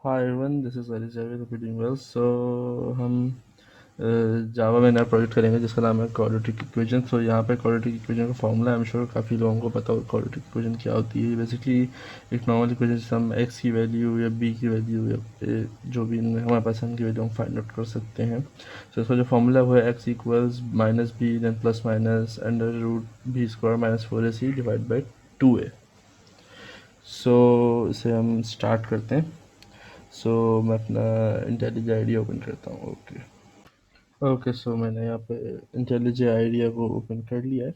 Hi everyone, this is Ali Javed. Hope you're doing well. So हम जावा में नया project करेंगे जिसका नाम है क्वाड्रेटिक इक्वेशन. तो यहाँ पे क्वाड्रेटिक इक्वेशन का फॉर्मूला आई एम श्योर काफ़ी लोगों को पता होगा क्वाड्रेटिक इक्वेशन क्या होती है. बेसिकली एक नॉर्मल इक्वेशन जिससे हम एक्स की वैल्यू या बी की वैल्यू या जो भी हमारे पास की वैल्यू हम फाइंड आउट कर सकते हैं. तो इसका जो फॉर्मूला है वो है x equals minus b then plus minus under root b square minus 4ac divide by 2a. So इसे हम स्टार्ट करते हैं. सो मैं अपना इंटेलिजेंट आइडिया ओपन करता हूँ. ओके सो मैंने यहाँ पे इंटेलिजेंट आइडिया को ओपन कर लिया है.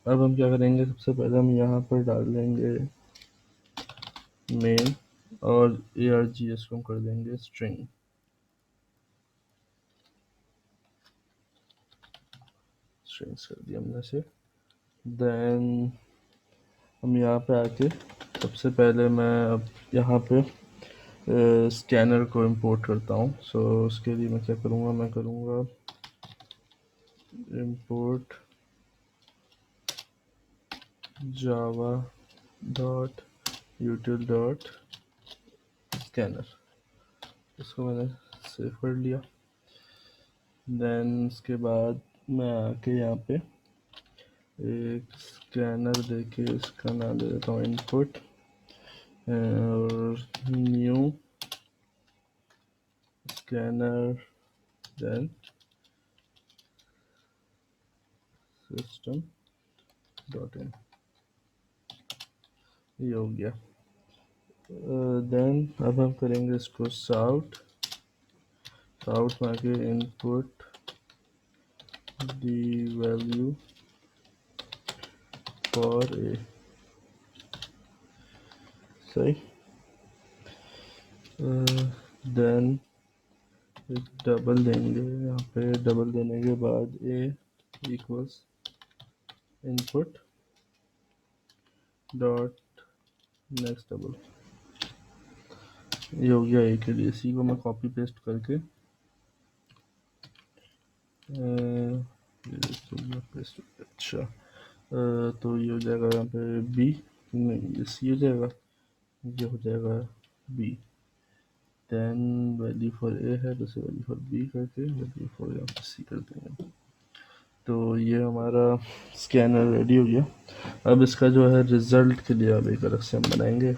अब हम क्या करेंगे, सबसे पहले हम यहाँ पर डाल देंगे मेन और args को हम कर देंगे स्ट्रिंग. स्ट्रिंग्स कर दिया हमने से. देन हम यहाँ पे आके सबसे पहले मैं अब यहाँ पे स्कैनर को इंपोर्ट करता हूँ. सो उसके लिए मैं क्या करूँगा, मैं करूँगा import java dot util dot scanner. इसको मैंने सेव कर लिया. देन उसके बाद मैं आके यहाँ पे एक स्कैनर देके इसका नाम दे देता हूँ इनपुट और new scanner then system dot in. ये हो गया. देन अब हम करेंगे इसको साउट में आके इनपुट दी वैल्यू फॉर ए. सही. देन एक डबल देंगे यहाँ पे. डबल देने के बाद A equals input dot next double. ये हो गया ए के लिए. इसी को मैं कॉपी पेस्ट करके अच्छा तो ये हो जाएगा यहाँ पे बी. नहीं ये सी हो जाएगा. ये हो जाएगा b. Then value for a है तो इसे वैल्यू फॉर बी करके वैल्यू फॉर यहाँ पे सी कर देंगे. तो ये हमारा स्कैनर रेडी हो गया. अब इसका जो है रिजल्ट के लिए अब एक अलग से हम बनाएंगे.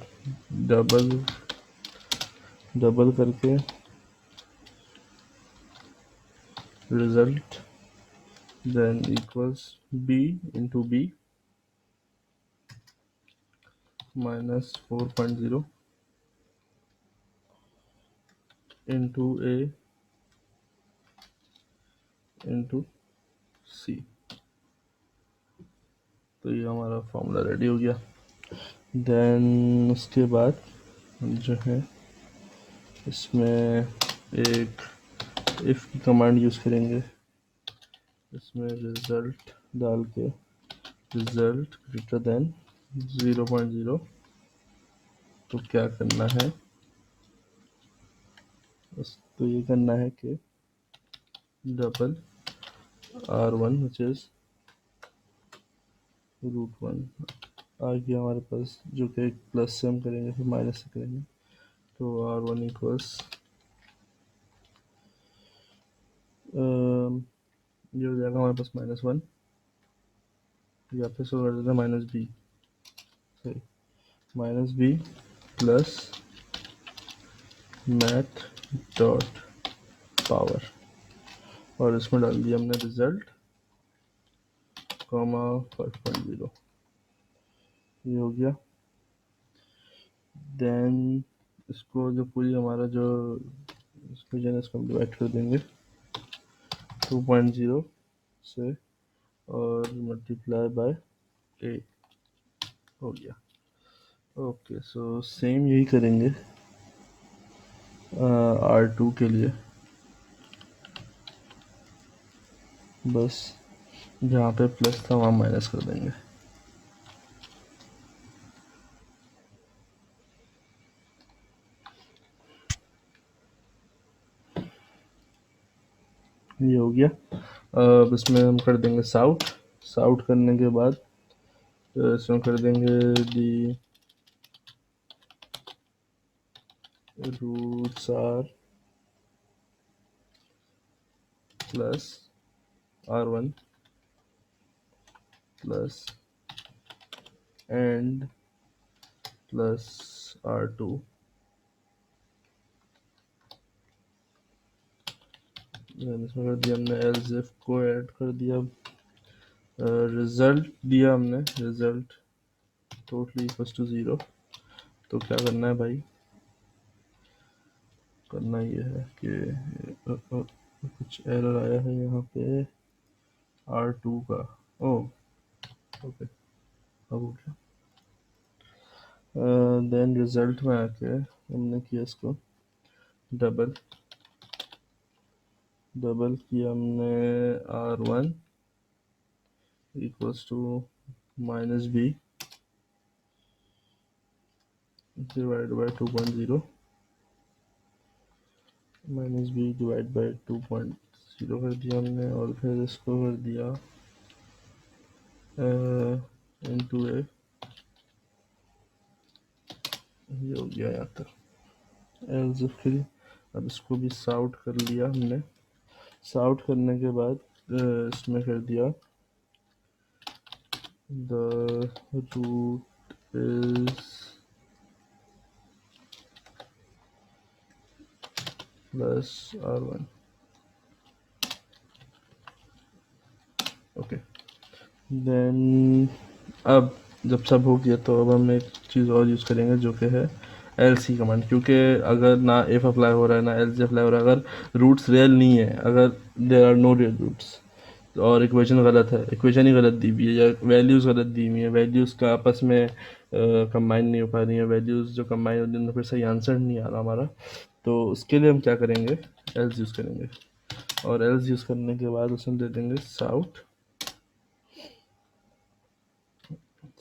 डबल करके result then equals B into B minus 4.0 into A into C. तो ये हमारा फॉर्मूला रेडी हो गया. देन उसके बाद हम जो है इसमें एक इफ़ की कमांड यूज़ करेंगे. इसमें रिजल्ट डाल के रिजल्ट ग्रेटर देन 0.0. तो क्या करना है, तो ये करना है कि डबल r1 विच इज √1 आ गया हमारे पास, जो कि एक प्लस से हम करेंगे फिर माइनस से करेंगे. तो r1 इक्वल्स ये हो जाएगा हमारे पास -1 या फिर सो कर देते हैं -b. सही. -b plus math dot power और इसमें डाल दिया हमने रिजल्ट कॉमा 5.0. ये हो गया. देन इसको जो पूरी हमारा जो इक्वेशन है इसको हम डिवाइड कर देंगे 2.0 से और मल्टीप्लाई बाय ए. हो गया. ओके सो सेम यही करेंगे R2 के लिए. बस जहाँ पे प्लस था वहाँ माइनस कर देंगे. ये हो गया. अब इसमें हम कर देंगे साउट करने के बाद इसमें कर देंगे दी roots are plus r1 plus and plus r2, then इसमें कर दिया हमने एल्स इफ को ऐड कर दिया, रिजल्ट दिया हमने, रिजल्ट टोटली इक्वल्स टू 0। तो क्या करना है भाई, करना ये है कि कुछ एरर आया है यहाँ पे R2 का। ओ ओके, अब हो गया। देन रिजल्ट में आके हमने किया इसको डबल किया हमने R1 equals to minus b divide by 2.0 minus b divide by 2.0 कर दिया हमने, और फिर इसको कर दिया इनटू ए, ये हो गया यहाँ तक एल्स इफ के लिए। अब इसको भी सॉर्ट कर लिया हमने, सॉर्ट करने के बाद इसमें कर दिया the root is plus R1। Okay, then अब जब सब हो गया तो अब हम एक चीज़ और यूज़ करेंगे जो कि है LC कमांड, क्योंकि अगर ना इफ अप्लाई हो रहा है ना LC अप्लाई हो रहा है, अगर रूट्स रियल नहीं है, अगर there are no real roots और इक्वेशन गलत है, इक्वेशन ही गलत दी हुई है या वैल्यूज़ गलत दी हुई है, वैल्यूज़ का आपस में कंबाइन नहीं हो पा रही है, वैल्यूज़ जो कंबाइन होती हैं फिर सही आंसर नहीं आ रहा हमारा, तो उसके लिए हम क्या करेंगे, एल्स यूज़ करेंगे। और एल्स यूज़ करने के बाद उसमें दे देंगे साउट,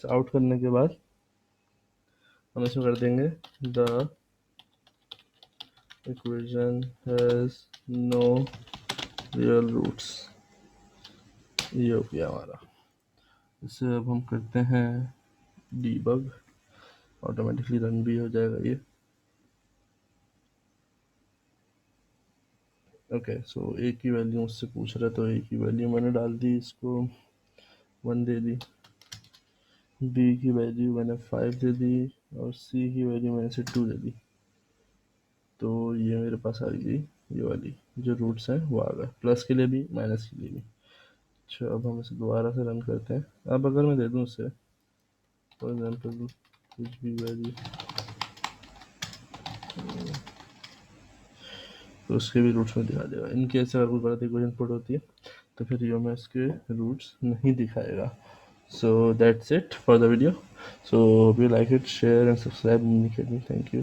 आउट करने के बाद हम इसमें कर देंगे the equation has no real roots, ये हो गया हमारा। इसे अब हम करते हैं डीबग, ऑटोमेटिकली रन भी हो जाएगा ये। ओके, सो ए की वैल्यू मुझसे पूछ रहा है तो ए की वैल्यू मैंने डाल दी, इसको 1 दे दी, बी की वैल्यू मैंने 5 दे दी, और सी की वैल्यू मैंने से 2 दे दी। तो ये मेरे पास आ गई, ये वाली जो रूट्स हैं वो आ गए, प्लस के लिए भी माइनस के लिए भी। अच्छा, अब हम इसे दोबारा से रन करते हैं। अब अगर मैं दे दूँ उसे फॉर एग्जाम्पल कुछ भी वैल्यू, तो उसके भी रूट्स में दिखा देगा। इनके ऐसे अगर कोई गलत इक्वेशन पुट होती है तो फिर ये में इसके रूट्स नहीं दिखाएगा। So that's it for the video. So hope you like it, share and subscribe. Thank you.